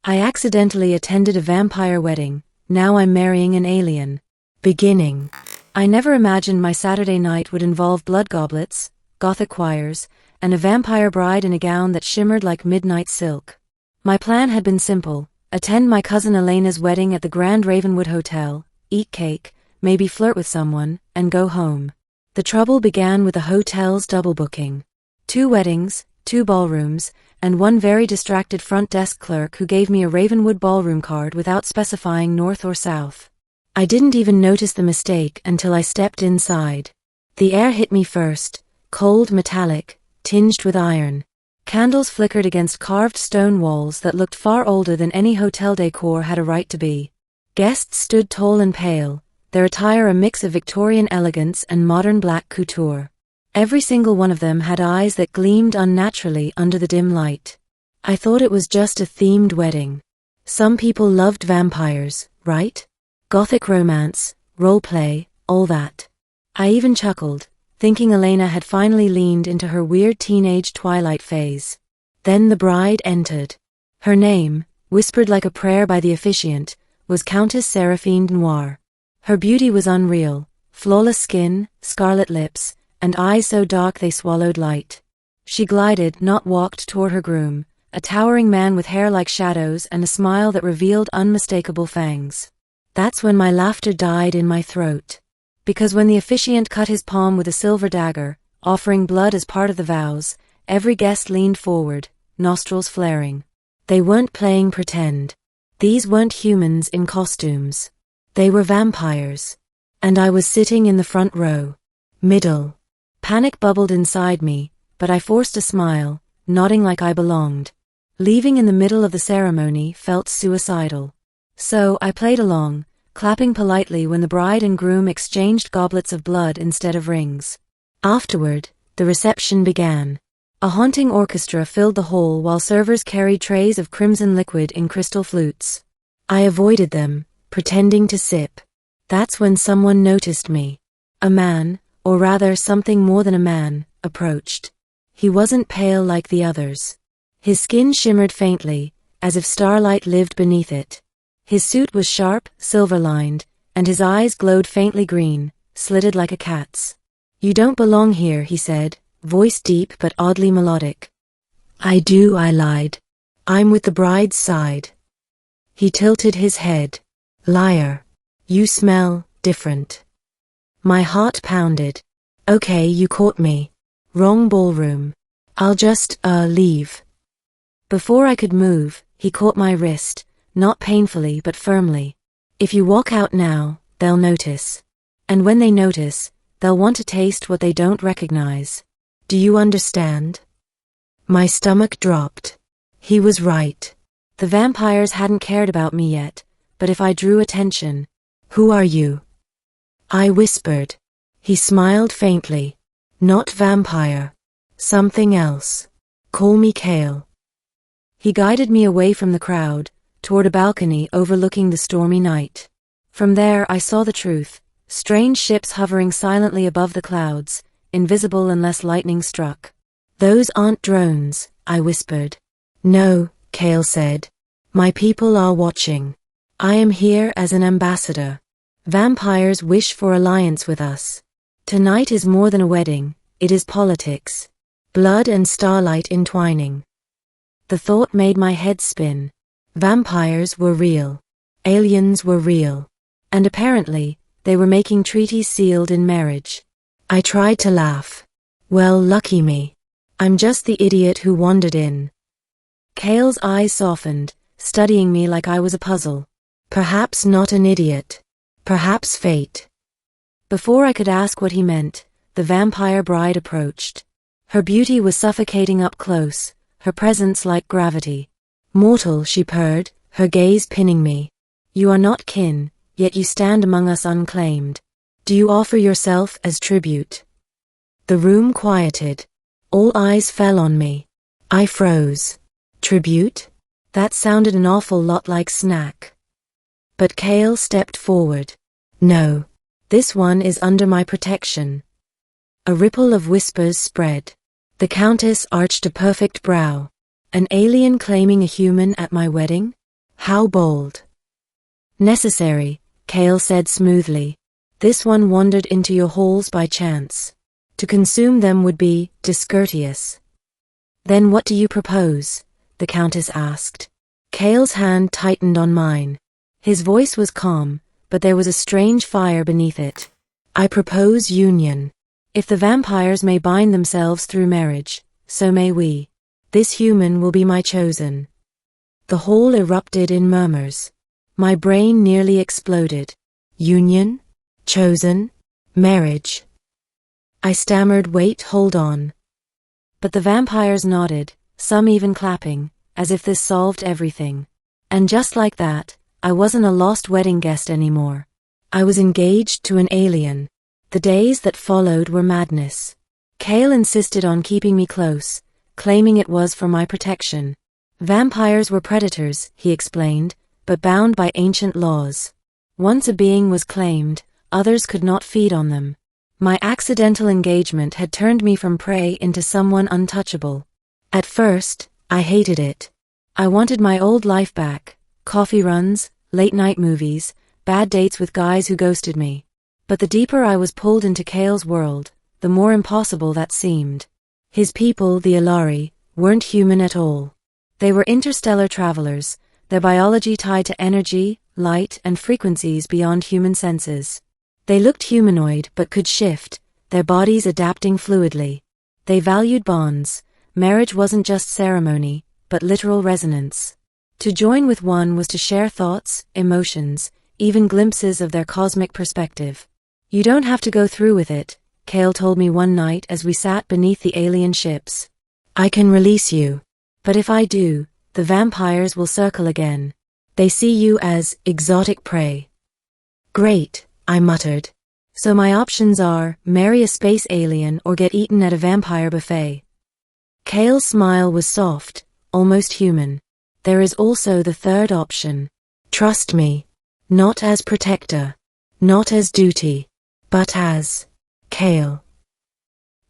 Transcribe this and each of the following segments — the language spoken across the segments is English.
I accidentally attended a vampire wedding, now I'm marrying an alien. Beginning. I never imagined my Saturday night would involve blood goblets, gothic choirs, and a vampire bride in a gown that shimmered like midnight silk. My plan had been simple: attend my cousin Elena's wedding at the Grand Ravenwood Hotel, eat cake, maybe flirt with someone, and go home. The trouble began with the hotel's double booking. 2 weddings, 2 ballrooms, and one very distracted front desk clerk who gave me a Ravenwood ballroom card without specifying north or south. I didn't even notice the mistake until I stepped inside. The air hit me first, cold, metallic, tinged with iron. Candles flickered against carved stone walls that looked far older than any hotel decor had a right to be. Guests stood tall and pale, their attire a mix of Victorian elegance and modern black couture. Every single one of them had eyes that gleamed unnaturally under the dim light. I thought it was just a themed wedding. Some people loved vampires, right? Gothic romance, role-play, all that. I even chuckled, thinking Elena had finally leaned into her weird teenage twilight phase. Then the bride entered. Her name, whispered like a prayer by the officiant, was Countess Seraphine Noir. Her beauty was unreal, flawless skin, scarlet lips, and eyes so dark they swallowed light. She glided, not walked, toward her groom, a towering man with hair like shadows and a smile that revealed unmistakable fangs. That's when my laughter died in my throat. Because when the officiant cut his palm with a silver dagger, offering blood as part of the vows, every guest leaned forward, nostrils flaring. They weren't playing pretend. These weren't humans in costumes. They were vampires. And I was sitting in the front row. Middle. Panic bubbled inside me, but I forced a smile, nodding like I belonged. Leaving in the middle of the ceremony felt suicidal. So I played along, clapping politely when the bride and groom exchanged goblets of blood instead of rings. Afterward, the reception began. A haunting orchestra filled the hall while servers carried trays of crimson liquid in crystal flutes. I avoided them, pretending to sip. That's when someone noticed me. A man, or rather something more than a man, approached. He wasn't pale like the others. His skin shimmered faintly, as if starlight lived beneath it. His suit was sharp, silver-lined, and his eyes glowed faintly green, slitted like a cat's. "You don't belong here," he said, voice deep but oddly melodic. "I do," I lied. "I'm with the bride's side." He tilted his head. "Liar. You smell different." My heart pounded. "Okay, you caught me. Wrong ballroom. I'll just, leave." Before I could move, he caught my wrist, not painfully but firmly. "If you walk out now, they'll notice. And when they notice, they'll want to taste what they don't recognize. Do you understand?" My stomach dropped. He was right. The vampires hadn't cared about me yet, but if I drew attention. "Who are you?" I whispered. He smiled faintly. "Not vampire. Something else. Call me Kale." He guided me away from the crowd, toward a balcony overlooking the stormy night. From there I saw the truth, strange ships hovering silently above the clouds, invisible unless lightning struck. "Those aren't drones," I whispered. "No," Kale said. "My people are watching. I am here as an ambassador. Vampires wish for alliance with us. Tonight is more than a wedding, it is politics. Blood and starlight entwining." The thought made my head spin. Vampires were real. Aliens were real. And apparently, they were making treaties sealed in marriage. I tried to laugh. "Well, lucky me. I'm just the idiot who wandered in." Kale's eyes softened, studying me like I was a puzzle. "Perhaps not an idiot. Perhaps fate." Before I could ask what he meant, the vampire bride approached. Her beauty was suffocating up close, her presence like gravity. "Mortal," she purred, her gaze pinning me. "You are not kin, yet you stand among us unclaimed. Do you offer yourself as tribute?" The room quieted. All eyes fell on me. I froze. Tribute? That sounded an awful lot like snack. But Kale stepped forward. "No. This one is under my protection." A ripple of whispers spread. The Countess arched a perfect brow. An alien claiming a human at my wedding? How bold. Necessary, Kale said smoothly. This one wandered into your halls by chance. To consume them would be discourteous. Then what do you propose? The Countess asked. Kale's hand tightened on mine. His voice was calm, but there was a strange fire beneath it. I propose union. If the vampires may bind themselves through marriage, so may we. This human will be my chosen. The hall erupted in murmurs. My brain nearly exploded. Union? Chosen? Marriage? I stammered, wait, hold on. But the vampires nodded, some even clapping, as if this solved everything. And just like that, I wasn't a lost wedding guest anymore. I was engaged to an alien. The days that followed were madness. Kale insisted on keeping me close, claiming it was for my protection. Vampires were predators, he explained, but bound by ancient laws. Once a being was claimed, others could not feed on them. My accidental engagement had turned me from prey into someone untouchable. At first, I hated it. I wanted my old life back, coffee runs, late-night movies, bad dates with guys who ghosted me. But the deeper I was pulled into Kale's world, the more impossible that seemed. His people, the Ilari, weren't human at all. They were interstellar travelers, their biology tied to energy, light, and frequencies beyond human senses. They looked humanoid but could shift, their bodies adapting fluidly. They valued bonds. Marriage wasn't just ceremony, but literal resonance. To join with one was to share thoughts, emotions, even glimpses of their cosmic perspective. You don't have to go through with it, Kale told me one night as we sat beneath the alien ships. I can release you. But if I do, the vampires will circle again. They see you as exotic prey. Great, I muttered. So my options are, marry a space alien or get eaten at a vampire buffet. Kale's smile was soft, almost human. There is also the third option. Trust me. Not as protector. Not as duty. But as Kale.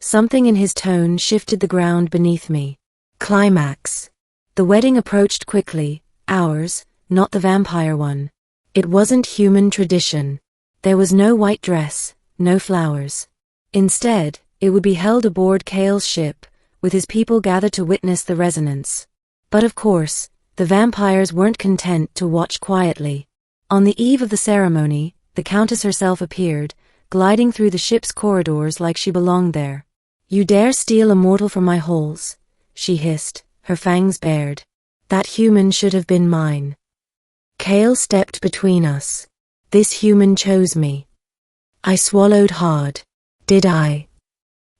Something in his tone shifted the ground beneath me. Climax. The wedding approached quickly, ours, not the vampire one. It wasn't human tradition. There was no white dress, no flowers. Instead, it would be held aboard Kale's ship, with his people gathered to witness the resonance. But of course, the vampires weren't content to watch quietly. On the eve of the ceremony, the Countess herself appeared, gliding through the ship's corridors like she belonged there. You dare steal a mortal from my halls, she hissed, her fangs bared. That human should have been mine. Kale stepped between us. This human chose me. I swallowed hard. Did I?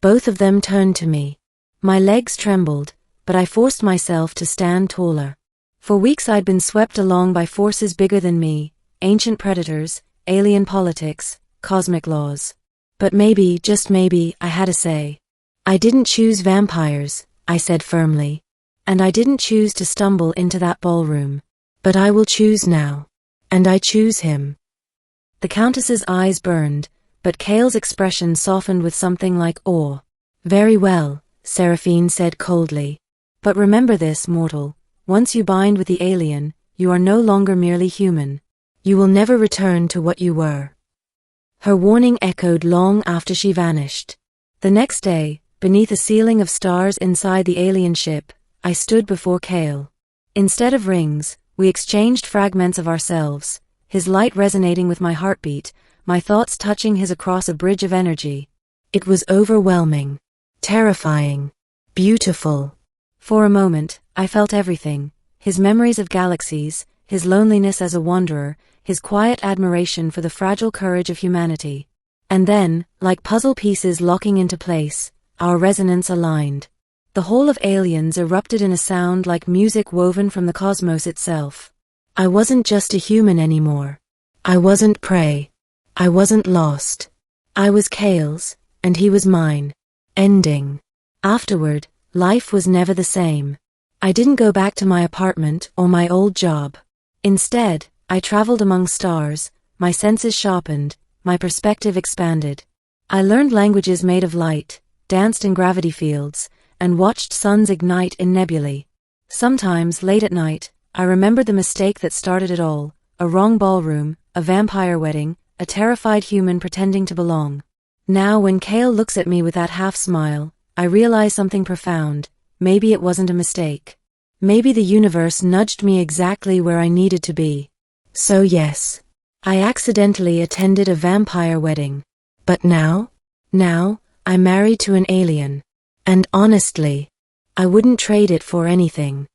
Both of them turned to me. My legs trembled, but I forced myself to stand taller. For weeks I'd been swept along by forces bigger than me, ancient predators, alien politics, cosmic laws. But maybe, just maybe, I had a say. I didn't choose vampires, I said firmly. And I didn't choose to stumble into that ballroom. But I will choose now. And I choose him. The Countess's eyes burned, but Kale's expression softened with something like awe. Very well, Seraphine said coldly. But remember this, mortal. Once you bind with the alien, you are no longer merely human. You will never return to what you were. Her warning echoed long after she vanished. The next day, beneath a ceiling of stars inside the alien ship, I stood before Kale. Instead of rings, we exchanged fragments of ourselves, his light resonating with my heartbeat, my thoughts touching his across a bridge of energy. It was overwhelming, terrifying, beautiful. For a moment, I felt everything, his memories of galaxies, his loneliness as a wanderer, his quiet admiration for the fragile courage of humanity. And then, like puzzle pieces locking into place, our resonance aligned. The whole of aliens erupted in a sound like music woven from the cosmos itself. I wasn't just a human anymore. I wasn't prey. I wasn't lost. I was Kale's, and he was mine. Ending. Afterward, life was never the same. I didn't go back to my apartment or my old job. Instead, I traveled among stars, my senses sharpened, my perspective expanded. I learned languages made of light, danced in gravity fields, and watched suns ignite in nebulae. Sometimes, late at night, I remembered the mistake that started it all, a wrong ballroom, a vampire wedding, a terrified human pretending to belong. Now when Kale looks at me with that half smile, I realize something profound. Maybe it wasn't a mistake. Maybe the universe nudged me exactly where I needed to be. So yes, I accidentally attended a vampire wedding. But now I'm married to an alien. And honestly, I wouldn't trade it for anything.